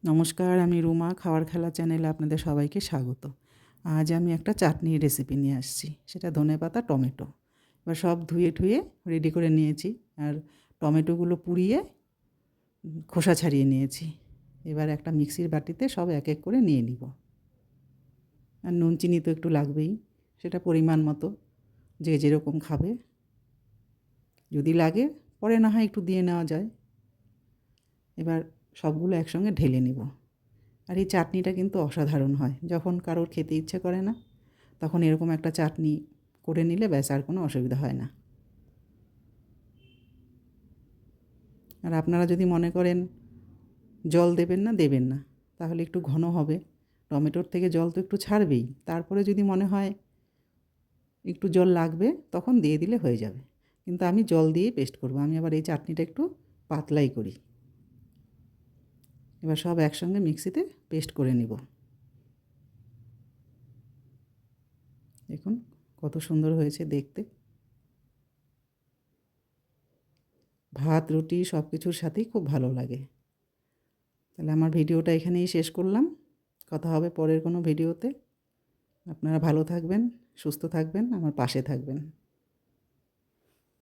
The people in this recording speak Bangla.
নমস্কার, আমি রুমা খাওয়ার খেলা চ্যানেলে আপনাদের সবাইকে স্বাগত। আজ আমি একটা চাটনির রেসিপি নিয়ে আসছি, সেটা ধনেপাতা টমেটো। এবার সব ধুয়ে ঠুয়ে রেডি করে নিয়েছি, আর টমেটোগুলো পুড়িয়ে খোসা ছাড়িয়ে নিয়েছি। এবার একটা মিক্সির বাটিতে সব এক এক করে নিয়ে নিব। আর নুন চিনি তো একটু লাগবেই, সেটা পরিমাণ মতো, যে যেরকম খাবে। যদি লাগে পরে না হয় একটু দিয়ে নেওয়া যায়। এবার সবগুলো একসঙ্গে ঢেলে নিব। আর এই চাটনিটা কিন্তু অসাধারণ হয়। যখন কারোর খেতে ইচ্ছে করে না, তখন এরকম একটা চাটনি করে নিলে ব্যাস আর কোনো অসুবিধা হয় না। আর আপনারা যদি মনে করেন জল দেবেন না, দেবেন না, তাহলে একটু ঘন হবে। টমেটোর থেকে জল তো একটু ছাড়বেই। তারপরে যদি মনে হয় একটু জল লাগবে, তখন দিয়ে দিলে হয়ে যাবে। কিন্তু আমি জল দিয়েই পেস্ট করব। আমি আবার এই চাটনিটা একটু পাতলাই করি। এবার সব একসঙ্গে মিক্সিতে পেস্ট করে নিব। দেখুন কত সুন্দর হয়েছে দেখতে। ভাত, রুটি সব কিছুর সাথেই খুব ভালো লাগে। তাহলে আমার ভিডিওটা এখানেই শেষ করলাম। কথা হবে পরের কোনো ভিডিওতে। আপনারা ভালো থাকবেন, সুস্থ থাকবেন, আমার পাশে থাকবেন।